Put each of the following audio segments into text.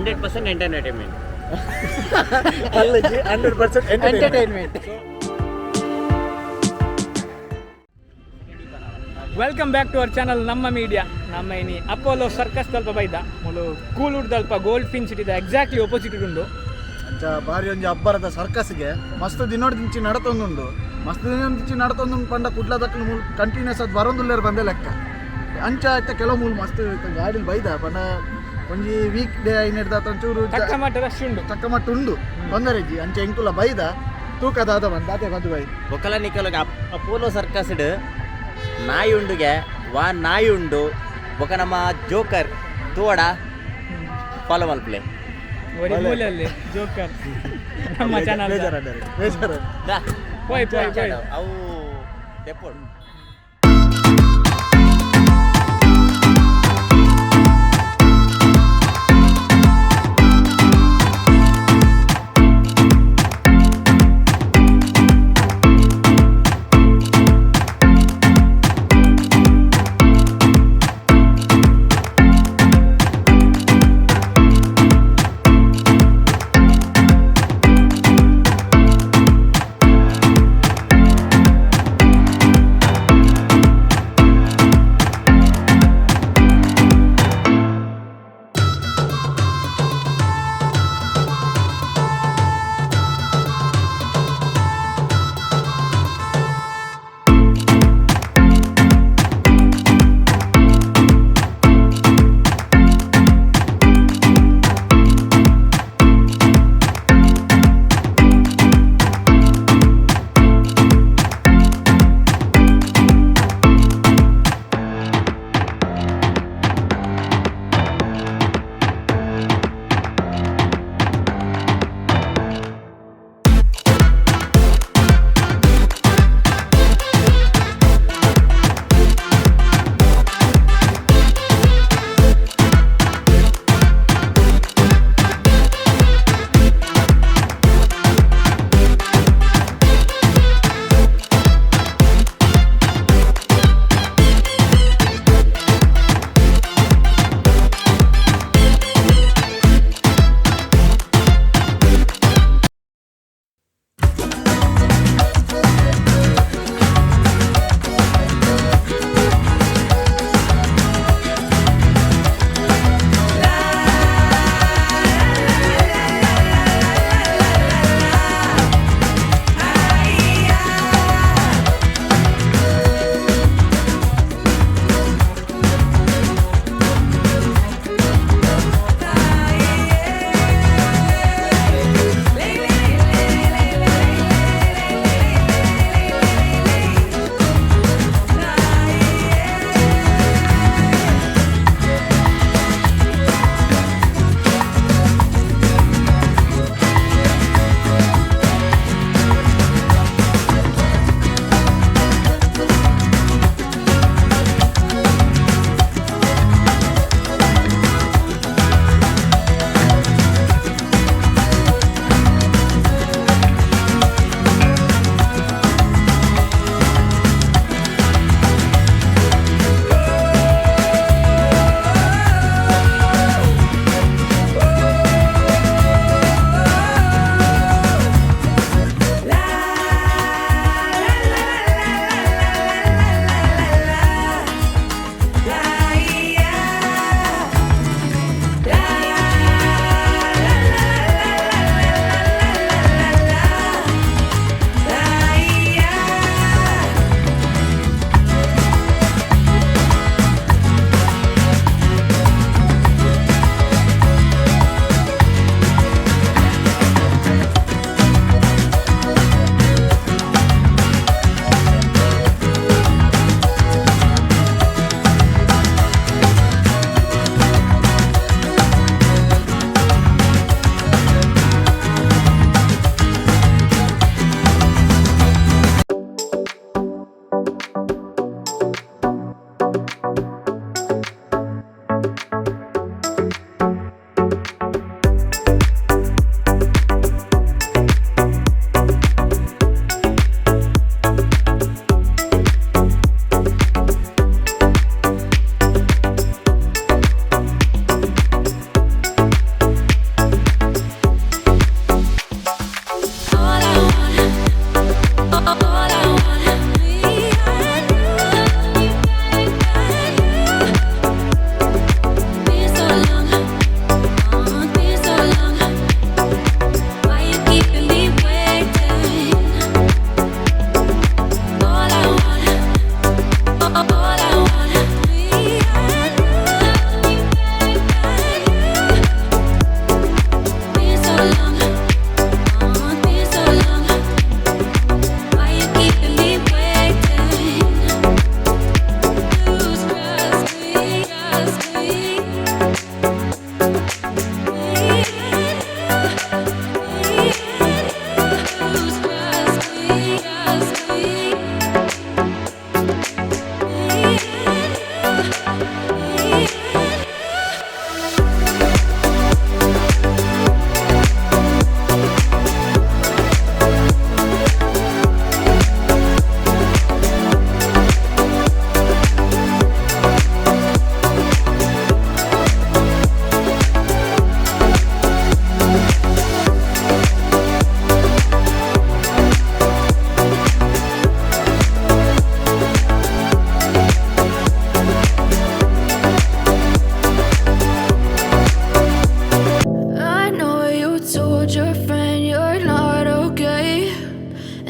100% entertainment. ಅಲ್ಲಜಿ 100% entertainment. Welcome back to our channel ನಮ್ಮ media. ನಮ್ಮ ಇನಿ ಅಪೋಲೋ ಸರ್ಕಸ್ ತಲ್ಪ ಬೈದ ಮುಲು ಕೂಲೂರ್ ತಲ್ಪ ಗೋಲ್ಡ್ ಫಿಂಚ್ ಇಟ್ಟಿದೆ ಎಕ್ಸಾಕ್ಟ್ಲಿ ಆಪೋಸಿಟ್ ಉಂಡು. ಅಂಚ ಬಾರಿ ಒಂಜಿ ಅಬ್ಬರದ ಸರ್ಕಸ್ಗೆ ಮಸ್ತ್ ದಿನೋಡ್ ದಿಂಚಿ ನಡತೊಂದುಂಡು. ಮಸ್ತ್ ದಿನ ದಿಂಚಿ ನಡತೊಂದುಂಡು ಪಂಡ ಕುಡ್ಲ ದಕ್ಕಲು ಮೂಲು ಕಂಟಿನ್ಯೂಸ್ ಅದು ಬರೋದಿಲ್ಲೇರು ಬಂದೆ ಲೆಕ್ಕ. ಅಂಚ ಆಯ್ತ ಕೆಲವು ಮೂಲು ಮಸ್ತ್ ಗಾಡಿಲಿ ಬೈದ ಪಂಡ ಒಂಜಿ ವೀಕ್ ಡೇ ಐನೆಡ್ದ ಒಂಚೂರು ತಕ್ಕ ರಶ್ ಉಂಡು, ತಕ್ಕ ಮಟ್ಟ ಉಂಡು ತೊಂದರೆಜ್ಜಿ. ಅಂಚ ಎಂಕುಲ ಬೈದ ತೂಕದಾದ ಬಂದ ಅದೇ ಬಂದು ಬೈ ಒಕ್ಕಲ ನಿಕ್ಕಲಗೆ ಅಪೋಲೋ ಸರ್ಕಸ್ ನಾಯಿ ಉಂಡುಗೆ ವಾ ನಾಯಿ ಉಂಡು ಬೊಕ ನಮ್ಮ ಜೋಕರ್ ತೋಡ ಫಾಲೋ ಮಲ್ಪ್ಲೆ ಒರಿ ಮೂಲಲ್ಲಿ ಜೋಕರ್ ನಮ್ಮ ಚಾನಲ್ ಬೇಜಾರ ಪೋಯ್ ಅವು ತೆಪ್ಪೋಡು.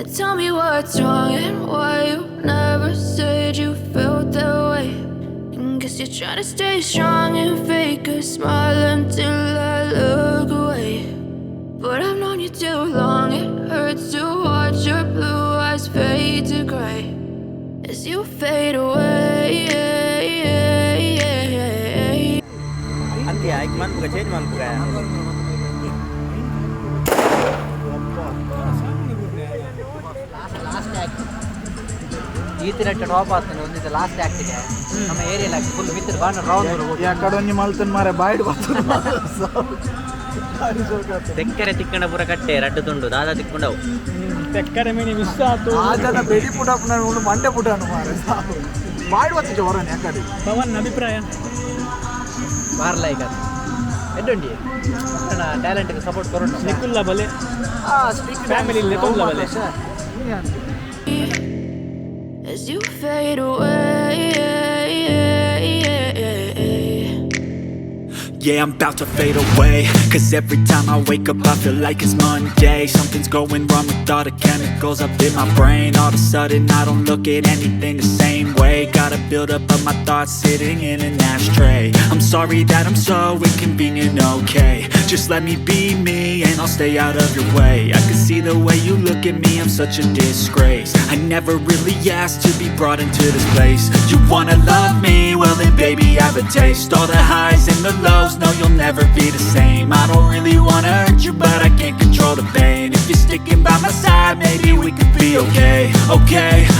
And tell me what's wrong and why you never said you felt that way. And guess you're trying to stay strong and fake a smile until I look away. But I've known you too long, it hurts to watch your blue eyes fade to grey as you fade away. ಅಂತ್ಯ ಈಗ ಮನ್ಪುಗ change ಮನ್ಪುಗ ಈ ತರ top ಆಗ್ತಾನೆ ಒಂದಿದ್ದು last ಆಕ್ಟಿಗೆ ನಮ್ಮ area full ಮಿತ್ರ ಬಾಣ round ಯಾಕಡೆ ಒಂಜಿ ಮಲ್ತನ್ ಮಾರೆ ಬಾಯ್ಡ್ ಬರ್ತದೆ ತೆಕ್ಕರೆ ತಿಕ್ಕಂಡ ಪೂರ ಕಟ್ಟೆ ರಡ್ಡು ತುಂಡು ದಾದ ತಿಕ್ಕೊಂಡವು ತೆಕ್ಕರೆ ಮೀನಿ ಮಿಸ್ ಆತು ಆಜನ ಬೆಡಿ ಪುಡಪ್ಪ ನಾನು ಮಂಡೆ ಪುಡನು ಮಾರೆ ಬಾಯ್ಡ್ ಬರ್ತದೆ ಹೊರನೆ ಯಾಕಡೆ ಪವನ್ ಅಭಿಪ್ರಾಯ ಬಾರ್ಲ ಈಗ ಎಡ್ಡುಂಡಿ ಟ್ಯಾಲೆಂಟ್ಗೆ ಸಪೋರ್ಟ್ ಕೊರೋಣ ನಿಕುಲ್ಲ ಬಲೆ ಫ್ಯಾಮಿಲಿ ನಿಕುಲ್ಲ ಬಲೆ As you fade away. Yeah, I'm about to fade away, 'cause every time I wake up I feel like it's Monday. Something's going wrong with all the chemicals up in my brain. All of a sudden I don't look at anything the same way. Gotta build up of my thoughts sitting in an ashtray. I'm sorry that I'm so inconvenient, okay. Just let me be me and I'll stay out of your way. I can see the way you look at me, I'm such a disgrace. I never really asked to be brought into this place. You wanna love me? Well then baby have a taste. All the highs and the lows, no you'll never be the same. I don't really wanna hurt you but I can't control the pain. If you're sticking by my side maybe we could be okay.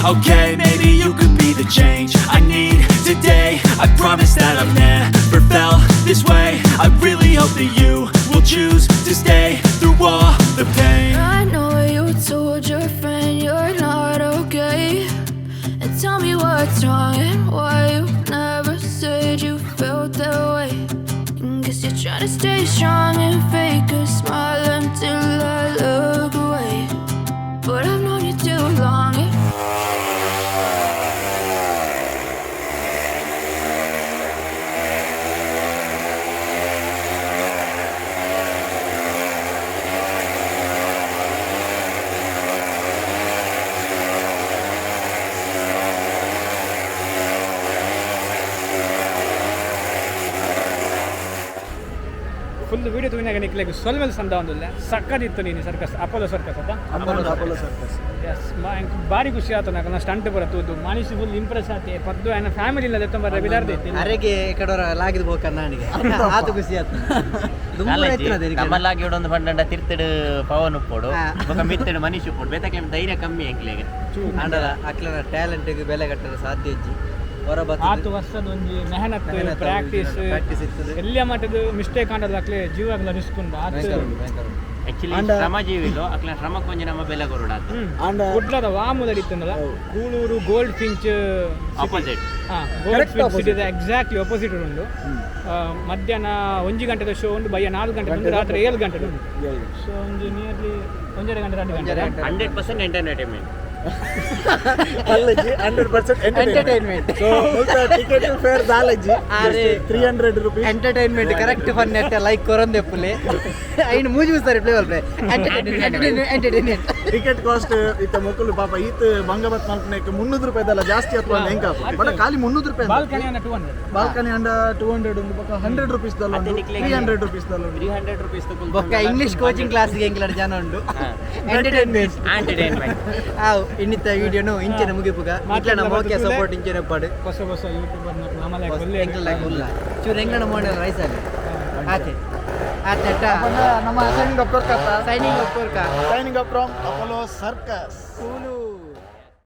Okay, maybe you could be the change I need today. I promise that I've never felt this way. I really hope that you will choose to stay through all the pain. I know you told your friend you're not okay. And tell me what's wrong and why you never said you felt that way. And guess you're trying to stay strong and fake a smile until I look away. But I've known you too long. Full video ತಗೊಂಡಾಗ ನಿಕ್ಲಿಕ್ಕೆ ಸ್ವಲ್ಪ ಸಂದ ಒಂದಿಲ್ಲ ಸಕ್ಕದಿತ್ತು ನೀನು circus Apollo circus ಅದ Apollo circus S ಭಾರಿ ಖುಷಿ ಆಯ್ತು ನಾನು ಸ್ಟಂಟ್ ಬರತ್ತು ಮನುಷ್ಯ ಫುಲ್ ಇಂಪ್ರೆಸ್ ಆತಿ ಪದ್ದು ಏನ ಫ್ಯಾಮಿಲಿ ಇಲ್ಲ ಎತ್ತ ಬರ ಬಿದಾರ್ದೈತಿ ಅರೆಗೆ ಕಡೋರ ಲಾಗಿದ್ ಬೋಕನ್ನ ನನಗೆ ಆತು ಖುಷಿ ಆಯ್ತು ನಮ್ಮಲ್ಲಾಗಿ ಒಂದು ಪಂಡ ತಿರ್ತಡು ಪವನ್ ಉಪ್ಪೋಡು ఒక ಮಿತ್ತಡು ಮನುಷ್ಯ ಉಪ್ಪೋಡು ಬೇತಕ್ಕೆ ಧೈರ್ಯ ಕಮ್ಮಿ ಎಂಕ್ಲೆಗೆ ಅಂಡಲ ಅಕ್ಲನ ಟ್ಯಾಲೆಂಟ್ಗೆ ಬೆಲೆ ಕಟ್ಟಲು ಸಾಧ್ಯ ಇಜ್ಜಿ ಹೊರ ಆತು ವರ್ಷದ ಒಂದು ಮೆಹನತ್ ಪ್ರಾಕ್ಟೀಸ್ ಇರ್ತದೆ ಎಲ್ಲ ಮಟ್ಟದ ಮಿಸ್ಟೇಕ್ ಆಂಡದ ಅಕ್ಲೆ ಜೀವಾಗಲ ನಿಸ್ಕೊಂಡು ಆತು ಆಕ್ಚುಲಿ ಶ್ರಮ ಜೀವಿಲು ಅಕ್ಲ ಶ್ರಮ ಕೊಂಚ ನಮ್ಮ ಬೆಲೆ ಕೊರಡಾತು ಕುಡ್ಲದ ವಾಮುದಡಿತ್ತಂದಲ್ಲ Kulur Goldfinch opposite Goldfinch ಸಿಟಿದ ಎಕ್ಸಾಕ್ಟ್ಲಿ ಆಪೋಸಿಟ್ ಉಂಡು ಮಧ್ಯಾಹ್ನ 1 ಗಂಟೆದ ಶೋ ಉಂಡು ಬಯ್ಯ 4 ಗಂಟೆ ಉಂಡು ರಾತ್ರಿ 7 ಗಂಟೆ ಉಂಡು ಸೊ ಒಂದು ನಿಯರ್ಲಿ 1.5 ಗಂಟೆ 2 ಗಂಟೆ 100% ಎಂಟರ್ಟೈನ್ಮೆಂಟ್ ಅಲ್ಲಜಿ 100% ಎಂಟರ್ಟೈನ್ಮೆಂಟ್ ಸೊ ಟಿಕೆಟ್ ಫೇರ್ ದಾಲಜಿ ಅರೆ 300 ರೂಪಾಯಿ ಎಂಟರ್ಟೈನ್ಮೆಂಟ್ ಕರೆಕ್ಟ್ ಫನ್ ನೆಟ್ ಲೈಕ್ ಕೊರಂದೆ ಪುಲೆ ಐನ್ ಮೂಜಿ ಉಸ್ತಾರೆ ಪ್ಲೇ ಬಲ್ಪೆ ಎಂಟರ್ಟೈನ್ಮೆಂಟ್ ಟಿಕೆಟ್ ಕಾಸ್ಟ್ ಇತ್ತ ಮಕ್ಕಳು ಪಾಪ ಈತ ಬಂಗಬತ್ ಮಲ್ಪನೆಕ್ಕೆ 300 ರೂಪಾಯಿ ದಲ್ಲ ಜಾಸ್ತಿ ಅಥವಾ ಹೆಂಗ ಬಟ್ ಖಾಲಿ 300 ರೂಪಾಯಿ ಬಾಲ್ಕನಿ ಅನ್ನ 200 ಬಾಲ್ಕನಿ ಅಂಡ 200 ಒಂದು ಪಕ್ಕ 100 ರೂಪೀಸ್ ದಲ್ಲ 300 ರೂಪೀಸ್ ದಲ್ಲ 300 ರೂಪೀಸ್ ತಗೊಂಡು ಬೊಕ್ಕ ಇಂಗ್ಲಿಷ್ ಕೋಚಿಂಗ್ ಕ್ಲಾಸ್ಗೆ ಎಂಗ್ಲಡ ಜನ ಉಂಡು ಎಂಟರ್ಟೈನ್ಮೆಂಟ್ ಆವ್ ಇನ್ನಿತ ವಿಡಿಯೋನು ಇಂಚೆನ ಮುಗಿಪುಗ ಇಟ್ಲನ ಮೋಕೆ ಸಪೋರ್ಟ್ ಇಂಚೆನ ಪಡು ಹೊಸ ಹೊಸ ಯೂಟ್ಯೂಬರ್ ನಮ್ಮಲೆ ಕೊಲ್ಲೆ ಎಂಗ್ಲ ಕುಲ್ಲ ಚೂರು ಎಂಗ್ಲನ ಮೋಡಲ್ ರೈಸ್ ಆಗಿ ಆತೆ ಆತೆ ನಮ್ಮ signing up signing up signing up from Apollo circus ಕೂಲು